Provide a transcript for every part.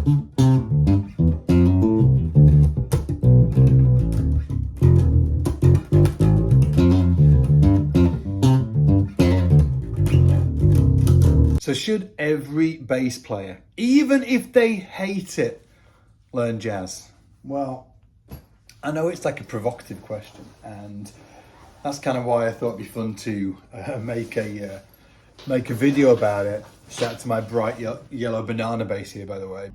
So should every bass player, even if they hate it, learn jazz? Well, I know it's like a provocative question, and that's kind of why I thought it'd be fun to make a video about it. Shout out to my bright yellow banana bass here, by the way.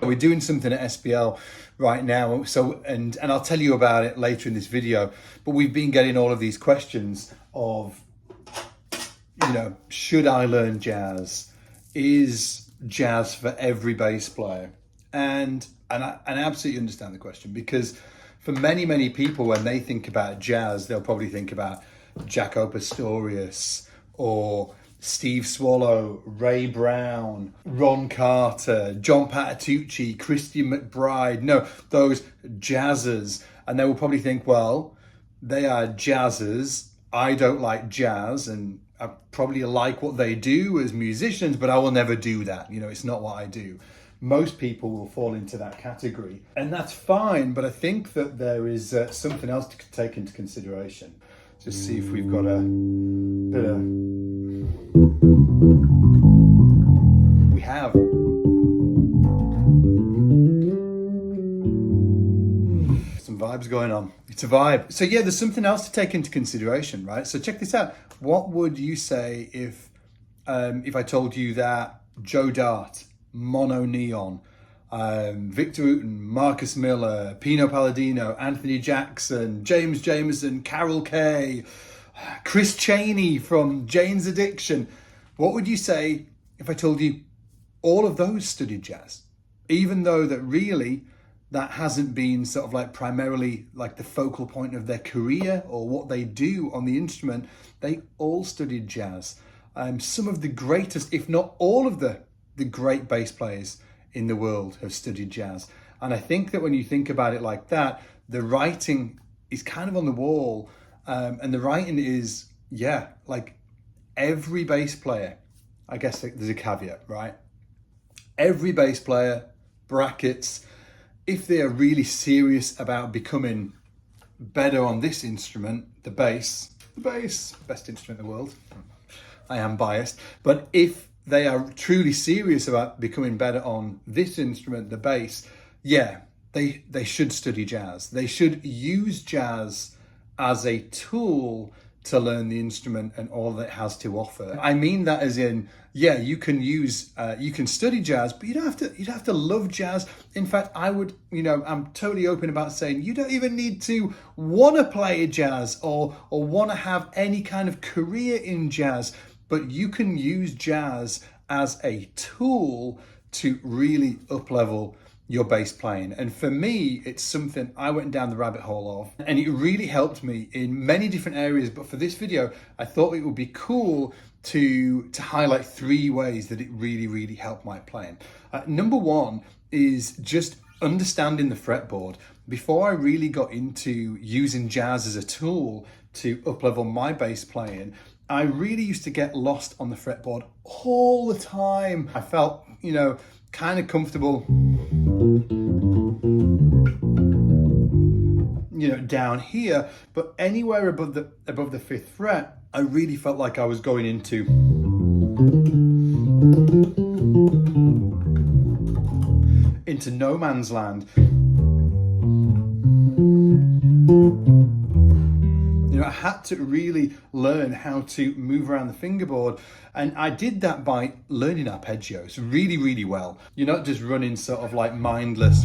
We're doing something at SBL right now, and I'll tell you about it later in this video, but we've been getting all of these questions of, you know, should I learn jazz? Is jazz for every bass player? And I absolutely understand the question, because for many people, when they think about jazz, they'll probably think about Jaco Pastorius or Steve Swallow, Ray Brown, Ron Carter, John Patitucci, Christian McBride. No, those jazzers. And they will probably think, well, they are jazzers. I don't like jazz, and I probably like what they do as musicians, but I will never do that. You know, it's not what I do. Most people will fall into that category, and that's fine, but I think that there is something else to take into consideration. Just see if we've got a bit of... We have. Some vibes going on. It's a vibe. So yeah, there's something else to take into consideration, right? So check this out. What would you say if I told you that Joe Dart, Mono Neon, Victor Wooten, Marcus Miller, Pino Palladino, Anthony Jackson, James Jamerson, Carol Kay, Chris Chaney from Jane's Addiction, what would you say if I told you all of those studied jazz? Even though that really that hasn't been sort of like primarily like the focal point of their career or what they do on the instrument, they all studied jazz. Some of the greatest, if not all of the great bass players in the world have studied jazz. And I think that when you think about it like that, the writing is kind of on the wall. And the writing is, yeah, like every bass player, I guess there's a caveat, right? Every bass player, brackets, if they are really serious about becoming better on this instrument, the bass, best instrument in the world. I am biased, but if they are truly serious about becoming better on this instrument, the bass, yeah, they should study jazz. They should use jazz as a tool to learn the instrument and all that it has to offer. I mean that as in, yeah, you can study jazz, but you don't have to love jazz. In fact, I would, I'm totally open about saying you don't even need to want to play jazz or want to have any kind of career in jazz, but you can use jazz as a tool to really up-level your bass playing. And for me, it's something I went down the rabbit hole of, and it really helped me in many different areas. But for this video, I thought it would be cool to highlight 3 ways that it really helped my playing. Number 1 is just understanding the fretboard. Before I really got into using jazz as a tool to up-level my bass playing, I really used to get lost on the fretboard all the time. I felt, kind of comfortable, down here, but anywhere above the 5th fret, I really felt like I was going into no man's land. I had to really learn how to move around the fingerboard, and I did that by learning arpeggios really well. You're not just running sort of like mindless.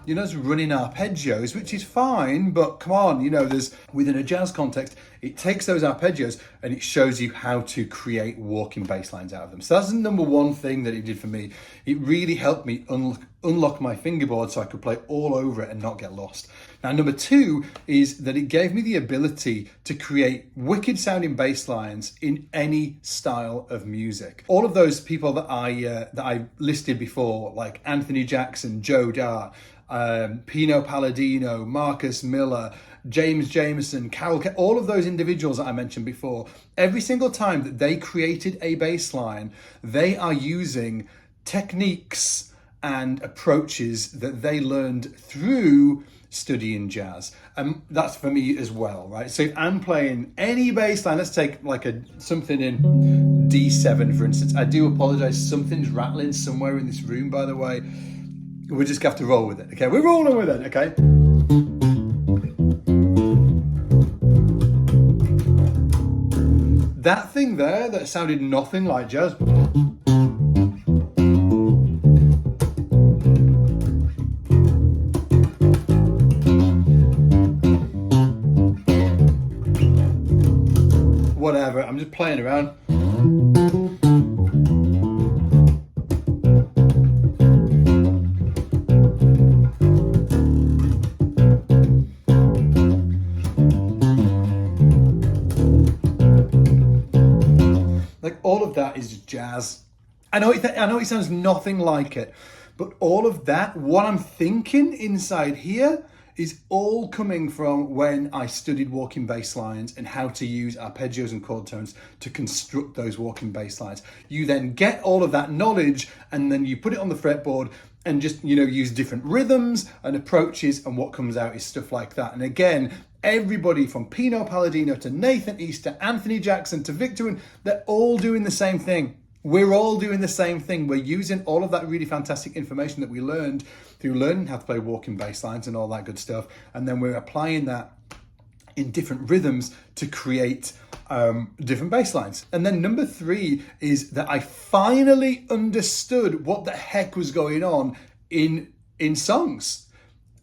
You're not just running arpeggios, which is fine, but come on, there's, within a jazz context, it takes those arpeggios and it shows you how to create walking bass lines out of them. So that's the number 1 thing that it did for me. It really helped me unlock my fingerboard so I could play all over it and not get lost. Now, number 2 is that it gave me the ability to create wicked sounding bass lines in any style of music. All of those people that I listed before, like Anthony Jackson, Joe Dart, Pino Palladino, Marcus Miller, James Jameson, all of those individuals that I mentioned before, every single time that they created a bass line, they are using techniques and approaches that they learned through studying jazz. And that's for me as well, right? So if I'm playing any bass line, let's take like something in D7, for instance. I do apologize, something's rattling somewhere in this room, by the way. We're just gonna have to roll with it, okay? We're rolling with it, okay? That thing there that sounded nothing like jazz. Whatever, I'm just playing around. Like all of that is jazz. I know it sounds nothing like it, but all of that, what I'm thinking inside here, is all coming from when I studied walking bass lines and how to use arpeggios and chord tones to construct those walking bass lines. You then get all of that knowledge and then you put it on the fretboard and just, use different rhythms and approaches, and what comes out is stuff like that. And again, everybody from Pino Palladino to Nathan East to Anthony Jackson to Victor, and they're all doing the same thing. We're all doing the same thing. We're using all of that really fantastic information that we learned through learning how to play walking bass lines and all that good stuff. And then we're applying that in different rhythms to create different bass lines. And then number 3 is that I finally understood what the heck was going on in songs.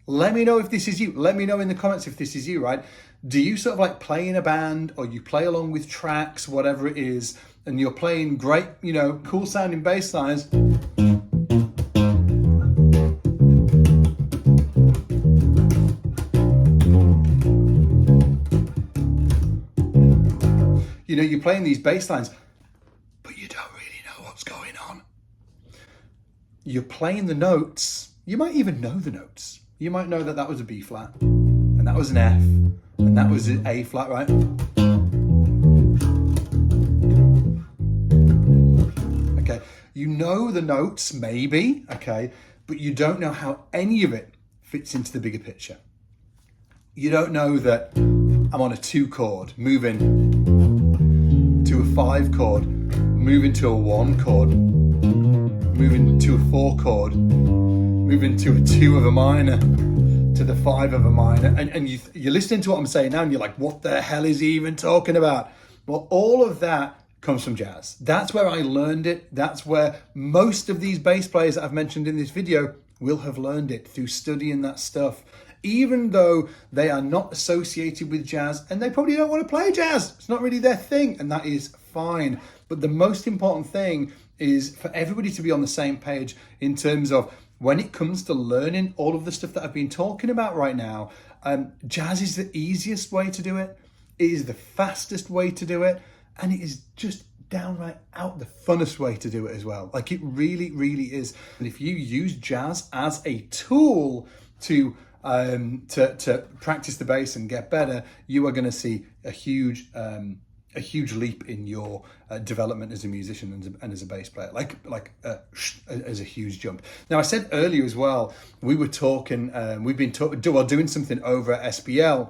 Let me know if this is you. Let me know in the comments if this is you, right? Do you sort of like play in a band, or you play along with tracks, whatever it is, and you're playing great, cool sounding bass lines? You're playing these bass lines, but you don't really know what's going on. You're playing the notes. You might even know the notes. You might know that was a B flat, and that was an F, and that was an A flat, right? Okay, you know the notes, maybe, okay, but you don't know how any of it fits into the bigger picture. You don't know that I'm on a 2 chord, moving to a 5 chord, moving to a 1 chord, moving to a 4 chord, moving to a 2 of a minor, to the 5 of a minor, and you're listening to what I'm saying now, and you're like, what the hell is he even talking about? Well, all of that comes from jazz. That's where I learned it. That's where most of these bass players that I've mentioned in this video will have learned it, through studying that stuff. Even though they are not associated with jazz, and they probably don't want to play jazz. It's not really their thing, and that is fine. But the most important thing is for everybody to be on the same page in terms of when it comes to learning all of the stuff that I've been talking about right now. Jazz is the easiest way to do it. It is the fastest way to do it. And it is just downright out the funnest way to do it as well. Like, it really, really is. And if you use jazz as a tool to practice the bass and get better, you are going to see a huge leap in your development as a musician and as a bass player, as a huge jump. Now, I said earlier as well, we were talking, we've been doing something over at SBL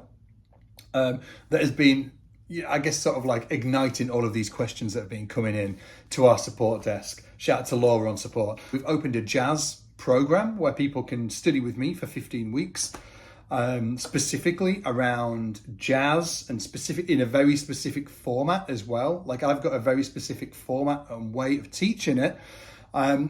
that has been, I guess, sort of like igniting all of these questions that have been coming in to our support desk. Shout out to Laura on support. We've opened a jazz program where people can study with me for 15 weeks, specifically around jazz, and specific in a very specific format as well. Like, I've got a very specific format and way of teaching it.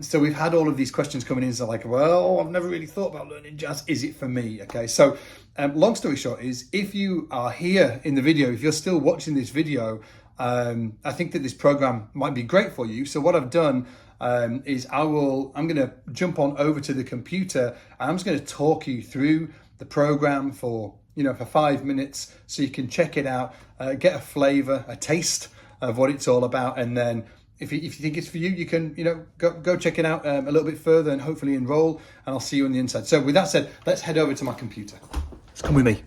So we've had all of these questions coming in. So like, well, I've never really thought about learning jazz. Is it for me? Okay. So long story short is, if you are here in the video, if you're still watching this video, I think that this program might be great for you. So what I've done is I'm going to jump on over to the computer, and I'm just going to talk you through the program for 5 minutes, so you can check it out, get a flavor, a taste of what it's all about, and then if you think it's for you, you can, go check it out a little bit further and hopefully enroll, and I'll see you on the inside. So with that said, let's head over to my computer. Let's come with me.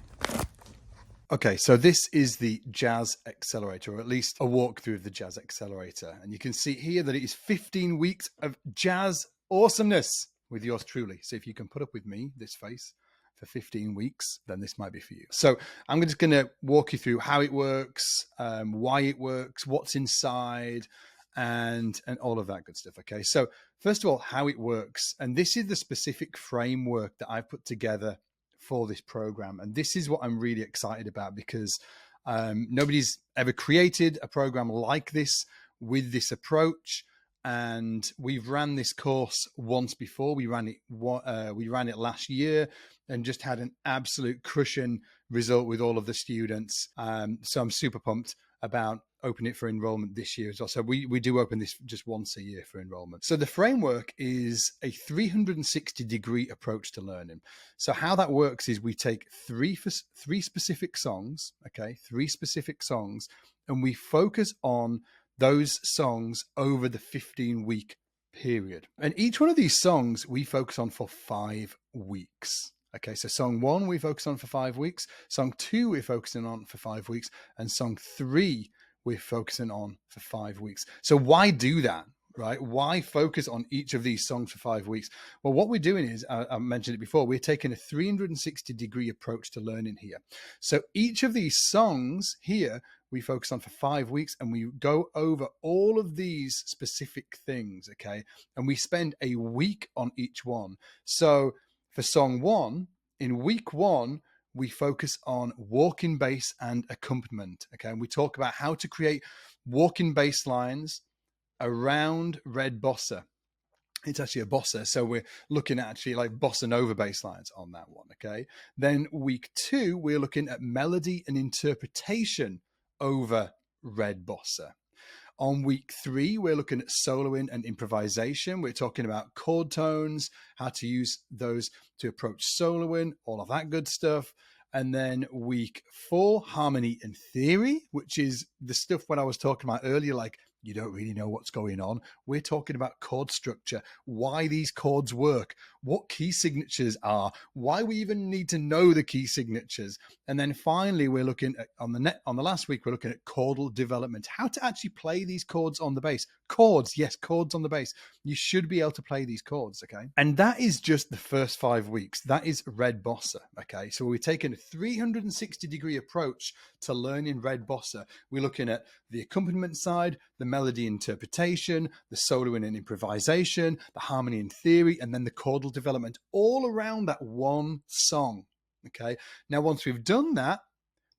Okay, so this is the Jazz Accelerator, or at least a walkthrough of the Jazz Accelerator. And you can see here that it is 15 weeks of jazz awesomeness with yours truly. So if you can put up with me, this face, for 15 weeks, then this might be for you. So I'm just going to walk you through how it works, why it works, what's inside, and all of that good stuff. Okay, so first of all, how it works. And this is the specific framework that I've put together for this program. And this is what I'm really excited about, because nobody's ever created a program like this with this approach. And we've ran this course once before. We ran it last year and just had an absolute crushing result with all of the students. So I'm super pumped about opening it for enrollment this year as well. So we do open this just once a year for enrollment. So the framework is a 360-degree approach to learning. So how that works is we take three specific songs, okay, 3 specific songs, and we focus on those songs over the 15-week period. And each one of these songs we focus on for 5 weeks. Okay, so song 1 we focus on for 5 weeks, song 2 we're focusing on for 5 weeks, and song 3 we're focusing on for 5 weeks. So why do that, right? Why focus on each of these songs for 5 weeks? Well, what we're doing is, I mentioned it before, we're taking a 360-degree approach to learning here. So each of these songs here, we focus on for 5 weeks, and we go over all of these specific things, okay? And we spend a week on each one. So for song 1, in week 1, we focus on walking bass and accompaniment, okay? And we talk about how to create walking bass lines around red bossa. It's actually a bossa, so we're looking at actually like bossa nova bass lines on that one, okay? Then week 2, we're looking at melody and interpretation over red bossa. On week 3, we're looking at soloing and improvisation. We're talking about chord tones, how to use those to approach soloing, all of that good stuff. And then week 4, harmony and theory, which is the stuff when I was talking about earlier, like you don't really know what's going on. We're talking about chord structure, why these chords work, what key signatures are, why we even need to know the key signatures. And then finally, we're looking at, on the last week, we're looking at chordal development, how to actually play these chords on the bass. Chords, yes, chords on the bass. You should be able to play these chords, okay? And that is just the first 5 weeks. That is red bossa, okay? So we're taking a 360-degree approach to learning red bossa. We're looking at the accompaniment side, the melody interpretation, the soloing and improvisation, the harmony and theory, and then the chordal development, all around that one song, okay? Now, once we've done that,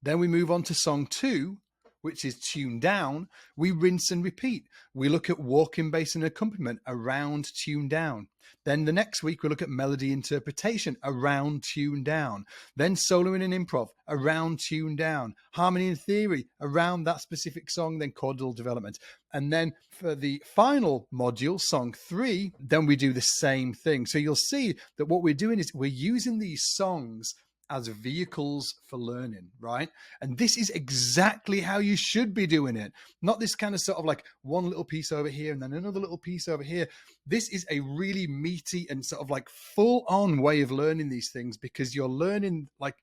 then we move on to song 2, which is tuned down. We rinse and repeat. We look at walking bass and accompaniment around tuned down. Then the next week, we look at melody interpretation around tuned down. Then soloing and improv around tuned down. Harmony and theory around that specific song, then chordal development. And then for the final module, song 3, then we do the same thing. So you'll see that what we're doing is we're using these songs as vehicles for learning, right? And this is exactly how you should be doing it. Not this kind of sort of like one little piece over here and then another little piece over here. This is a really meaty and sort of like full on way of learning these things, because you're learning like,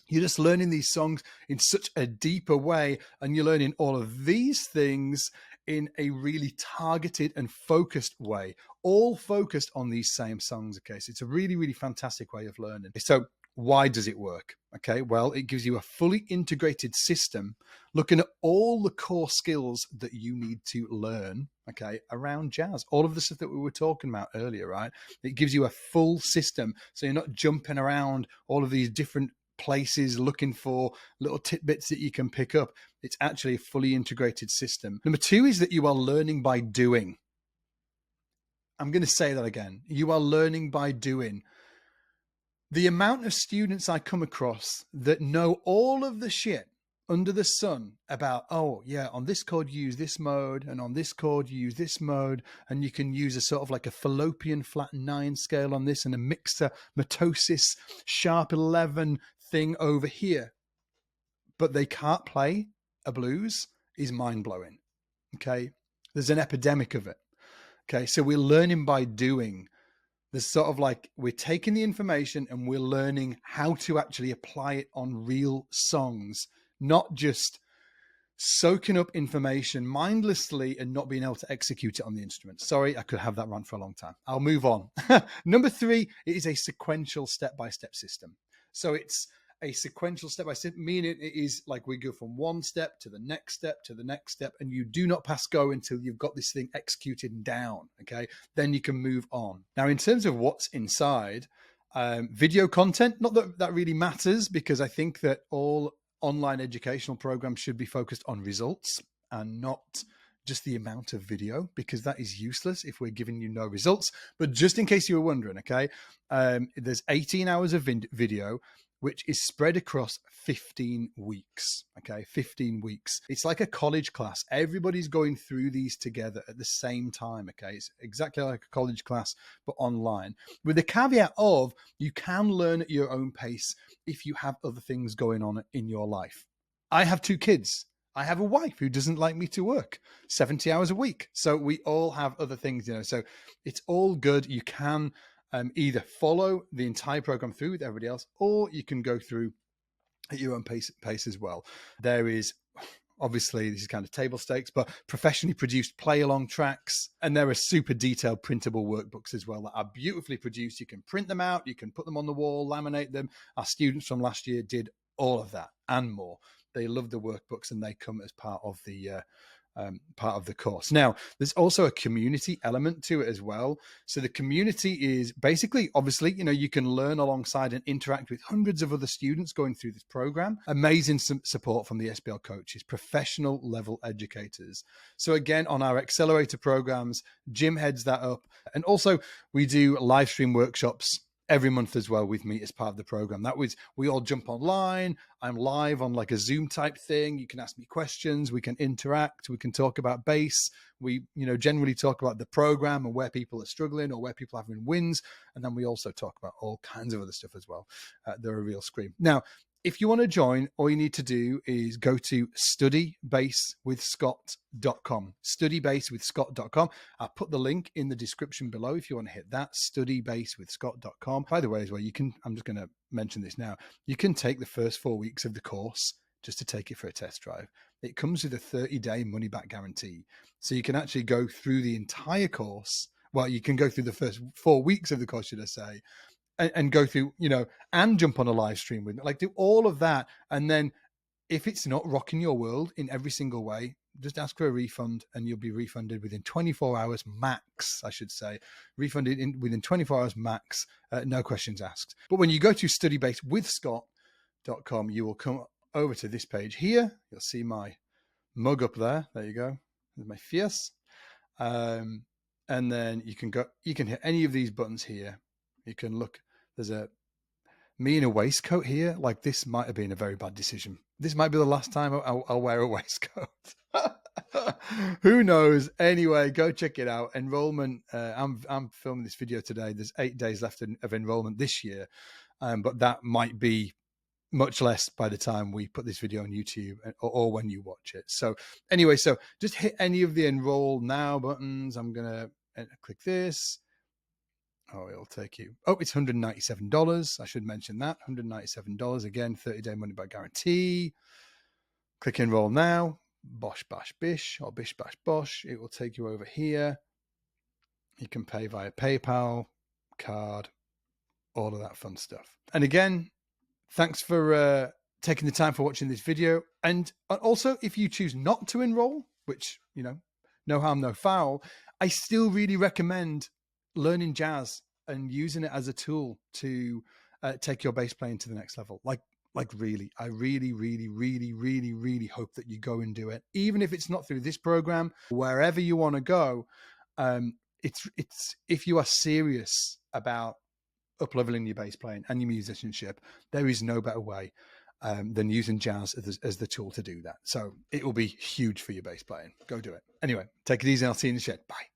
you're just learning these songs in such a deeper way, and you're learning all of these things in a really targeted and focused way, all focused on these same songs. Okay, so it's a really, really fantastic way of learning. So why does it work? Okay, well, it gives you a fully integrated system looking at all the core skills that you need to learn, okay, around jazz. All of the stuff that we were talking about earlier, right? It gives you a full system, so you're not jumping around all of these different places looking for little tidbits that you can pick up. It's actually a fully integrated system. Number 2 is that you are learning by doing. I'm going to say that again. You are learning by doing. The amount of students I come across that know all of the shit under the sun about, oh yeah, on this chord you use this mode, and on this chord you use this mode, and you can use a sort of like a fallopian flat 9 scale on this, and a mixer mitosis sharp 11 thing over here, but they can't play a blues, is mind-blowing. Okay, There's an epidemic of it. Okay, so we're learning by doing. There's sort of like we're taking the information and we're learning how to actually apply it on real songs, not just soaking up information mindlessly and not being able to execute it on the instrument. Sorry, I could have that run for a long time. I'll move on. Number 3, it is a sequential step-by-step system. So it's a sequential step-by-step, meaning it is like we go from one step to the next step to the next step, and you do not pass go until you've got this thing executed and down, okay? Then you can move on. Now, in terms of what's inside, video content, not that that really matters, because I think that all online educational programs should be focused on results and not just the amount of video, because that is useless if we're giving you no results. But just in case you were wondering, okay, there's 18 hours of video, which is spread across 15 weeks. Okay, 15 weeks. It's like a college class. Everybody's going through these together at the same time. Okay, it's exactly like a college class, but online, with the caveat of you can learn at your own pace if you have other things going on in your life. I have 2 kids. I have a wife who doesn't like me to work 70 hours a week. So we all have other things, so it's all good. You can either follow the entire program through with everybody else, or you can go through at your own pace as well. There is, obviously, this is kind of table stakes, but professionally produced play-along tracks. And there are super detailed printable workbooks as well that are beautifully produced. You can print them out, you can put them on the wall, laminate them. Our students from last year did all of that and more. They love the workbooks and they come as part of the course. Now, there's also a community element to it as well. So the community is basically, obviously, you can learn alongside and interact with hundreds of other students going through this program. Amazing support from the SBL coaches, professional level educators. So again, on our accelerator programs, Jim heads that up. And also we do live stream workshops every month as well with me as part of the program. That was, we all jump online. I'm live on like a Zoom type thing. You can ask me questions. We can interact. We can talk about bass. We, generally talk about the program and where people are struggling or where people are having wins. And then we also talk about all kinds of other stuff as well. They're a real scream. Now, if you want to join, all you need to do is go to studybasswithscott.com, studybasswithscott.com. I'll put the link in the description below if you want to hit that, studybasswithscott.com. By the way, as well, I'm just going to mention this now. You can take the first 4 weeks of the course just to take it for a test drive. It comes with a 30-day money-back guarantee. So you can actually go through the entire course. Well, you can go through the first 4 weeks of the course, should I say, and go through, and jump on a live stream with me, like do all of that. And then if it's not rocking your world in every single way, just ask for a refund and you'll be refunded within 24 hours max, I should say. Refunded within 24 hours max, no questions asked. But when you go to studybasswithscott.com, you will come over to this page here. You'll see my mug up there. There you go. There's my face. And then you can hit any of these buttons here. You can look. There's me in a waistcoat here. Like, this might have been a very bad decision. This might be the last time I'll wear a waistcoat. Who knows? Anyway, go check it out. Enrollment. I'm filming this video today. There's 8 days left of enrollment this year, but that might be much less by the time we put this video on YouTube or when you watch it. So anyway, so just hit any of the enroll now buttons. I'm gonna click this. Oh, it'll take you. Oh, it's $197. I should mention that. $197. Again, 30-day money-back guarantee. Click enroll now. Bosh, bash, bish, or bish, bash, bosh. It will take you over here. You can pay via PayPal, card, all of that fun stuff. And again, thanks for taking the time for watching this video. And also, if you choose not to enroll, which, no harm, no foul, I still really recommend learning jazz and using it as a tool to take your bass playing to the next level. Like really, I really, really, really, really, really hope that you go and do it. Even if it's not through this program, wherever you want to go, it's if you are serious about up-leveling your bass playing and your musicianship, there is no better way than using jazz as the tool to do that. So it will be huge for your bass playing. Go do it. Anyway, take it easy. I'll see you in the shed. Bye.